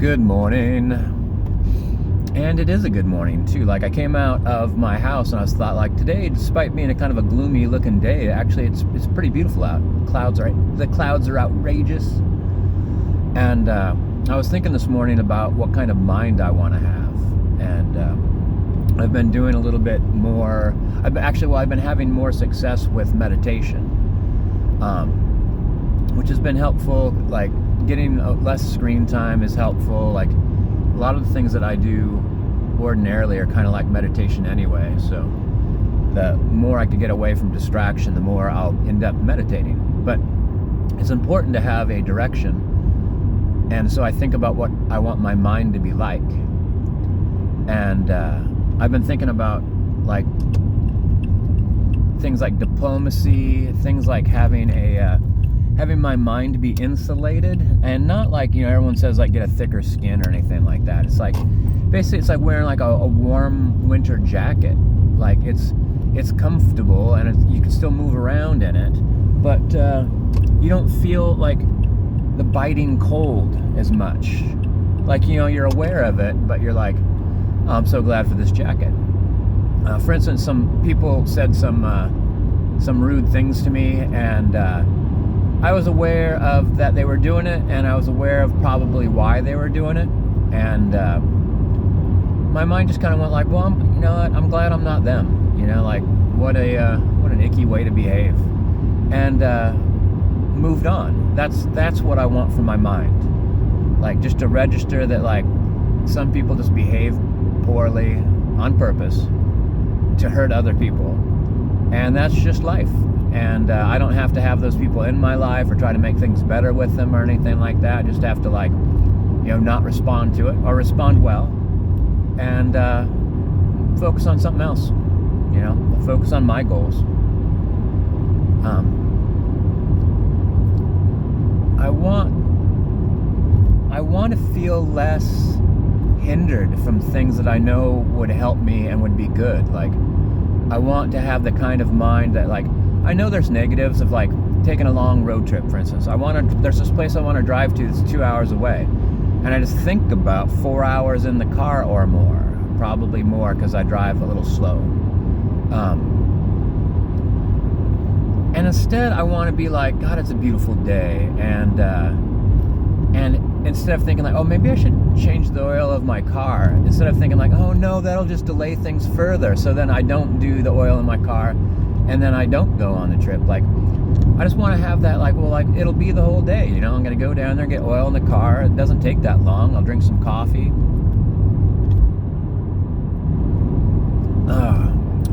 Good morning. And it is a good morning too. Like, I came out of my house and I was thought, like, today, despite being a kind of a gloomy looking day, actually it's pretty beautiful out. The clouds are outrageous. And I was thinking this morning about what kind of mind I want to have. And I've been doing a little bit more. I've been having more success with meditation, which has been helpful. Like, getting less screen time is helpful. Like, a lot of the things that I do ordinarily are kind of like meditation anyway. So the more I can get away from distraction, the more I'll end up meditating. But it's important to have a direction. And so I think about what I want my mind to be like. And I've been thinking about, like, things like diplomacy, things like having my mind be insulated, and not like, everyone says, like, get a thicker skin or anything like that. It's like, basically, it's like wearing like a warm winter jacket. Like, it's comfortable, and you can still move around in it, but you don't feel like the biting cold as much. Like, you're aware of it, but you're like, oh, I'm so glad for this jacket. For instance, some people said some rude things to me, and I was aware of that they were doing it, and I was aware of probably why they were doing it, and my mind just kind of went like, well, I'm glad I'm not them. Like, what an icky way to behave, and moved on. That's what I want from my mind. Like, just to register that, like, some people just behave poorly on purpose to hurt other people, and that's just life. And I don't have to have those people in my life or try to make things better with them or anything like that. I just have to, like, not respond to it, or respond well, and focus on something else. Focus on my goals. I want to feel less hindered from things that I know would help me and would be good. Like, I want to have the kind of mind that, like, I know there's negatives of, like, taking a long road trip, for instance. There's this place I want to drive to that's 2 hours away, and I just think about 4 hours in the car or more, probably more, because I drive a little slow. And instead, I want to be like, God, it's a beautiful day, and instead of thinking like, oh, maybe I should change the oil of my car, instead of thinking like, oh no, that'll just delay things further, so then I don't do the oil in my car, and then I don't go on the trip. Like, I just want to have that, like, well, like, it'll be the whole day, I'm going to go down there and get oil in the car. It doesn't take that long. I'll drink some coffee,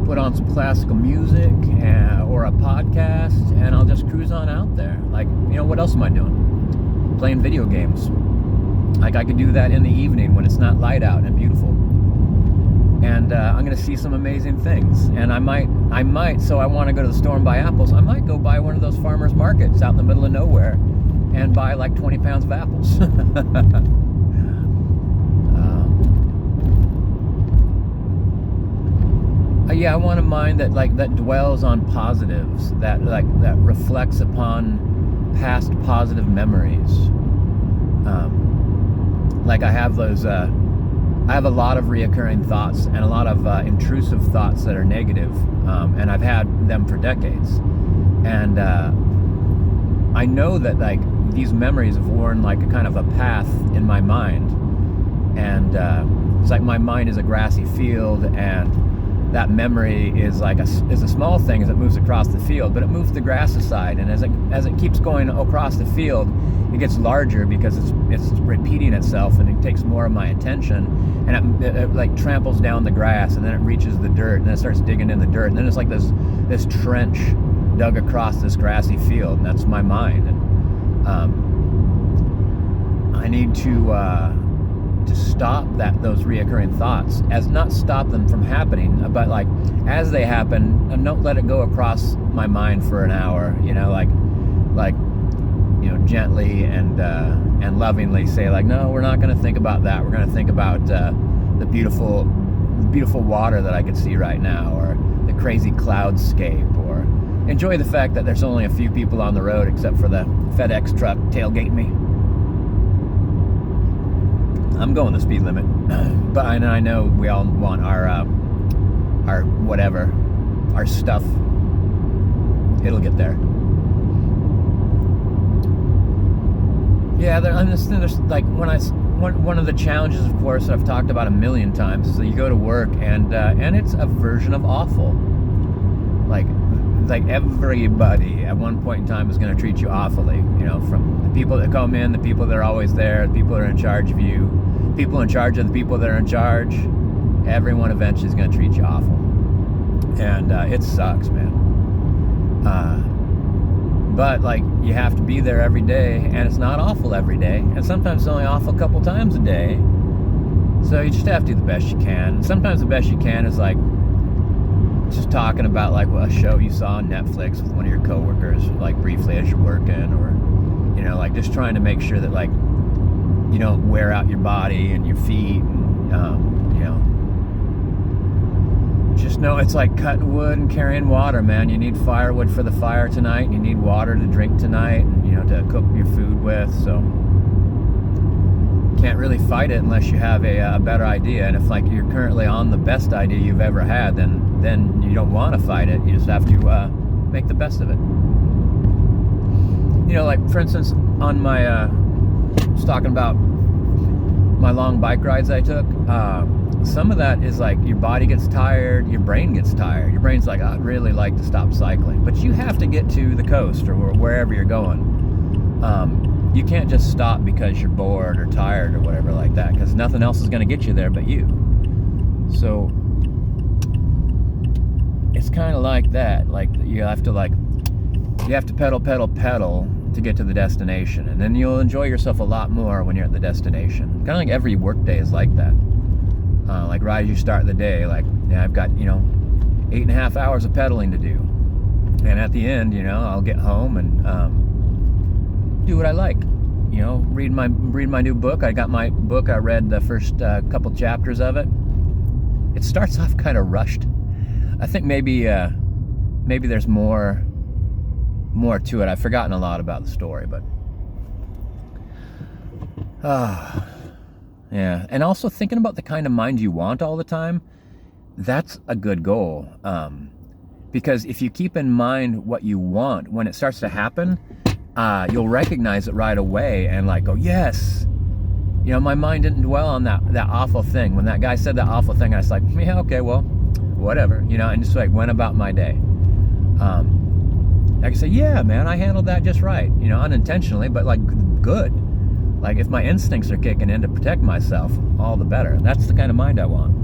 put on some classical music or a podcast, and I'll just cruise on out there. Like, what else am I doing? Playing video games. Like, I could do that in the evening when it's not light out and beautiful. And I'm going to see some amazing things. And I might, so I want to go to the store and buy apples. I might go buy one of those farmers markets out in the middle of nowhere and buy like 20 pounds of apples. Yeah, I want a mind that, like, that dwells on positives, that reflects upon past positive memories. Like, I have those. I have a lot of reoccurring thoughts and a lot of intrusive thoughts that are negative, and I've had them for decades. And I know that, like, these memories have worn like a kind of a path in my mind, and it's like my mind is a grassy field, and that memory is like is a small thing as it moves across the field, but it moves the grass aside, and as it keeps going across the field, it gets larger because it's repeating itself, and it takes more of my attention, and it like tramples down the grass, and then it reaches the dirt, and then it starts digging in the dirt, and then it's like this trench dug across this grassy field, and that's my mind. And I need to stop those reoccurring thoughts, as not stop them from happening, but like as they happen, and don't let it go across my mind for an hour. Like gently and lovingly say, like, no, we're not going to think about that. We're going to think about the beautiful water that I can see right now, or the crazy cloudscape, or enjoy the fact that there's only a few people on the road except for the FedEx truck tailgating me. I'm going the speed limit, but I know we all want our whatever, our stuff. It'll get there. Yeah, there's like one of the challenges, of course, that I've talked about a million times, is that you go to work and it's a version of awful. Like everybody at one point in time is going to treat you awfully. You know, from the people that come in, the people that are always there, the people that are in charge of you, people in charge of the people that are in charge. Everyone eventually is going to treat you awful, and it sucks, man. But like, you have to be there every day, and it's not awful every day, and sometimes it's only awful a couple times a day. So you just have to do the best you can. Sometimes the best you can is like just talking about like a show you saw on Netflix with one of your coworkers, like briefly as you're working, or you know, like just trying to make sure that like you don't wear out your body and your feet, and you know, just know it's like cutting wood and carrying water, man. You need firewood for the fire tonight, and you need water to drink tonight, and you know, to cook your food with. So can't really fight it unless you have a better idea. And if like you're currently on the best idea you've ever had, then you don't want to fight it. You just have to make the best of it. You know, like for instance, on my I was talking about my long bike rides I took. Some of that is like your body gets tired, your brain gets tired. Your brain's like, I'd really like to stop cycling, but you have to get to the coast or wherever you're going. You can't just stop because you're bored or tired or whatever like that, because nothing else is going to get you there but you. So it's kind of like that. Like you have to pedal to get to the destination, and then you'll enjoy yourself a lot more when you're at the destination. Kind of like every work day is like that. Like right as you start the day, like, yeah, I've got, you know, 8.5 hours of pedaling to do, and at the end, you know, I'll get home and do what I like. You know, read my new book. I got my book. I read the first couple chapters of it. It starts off kind of rushed. I think maybe there's more to it. I've forgotten a lot about the story, but yeah. And also thinking about the kind of mind you want all the time, that's a good goal. Because if you keep in mind what you want, when it starts to happen, you'll recognize it right away and like go, yes. You know, my mind didn't dwell on that awful thing. When that guy said that awful thing, I was like, yeah, okay, well, whatever. You know, and just like went about my day. I can say, yeah, man, I handled that just right. You know, unintentionally, but like good. Like if my instincts are kicking in to protect myself, all the better. That's the kind of mind I want.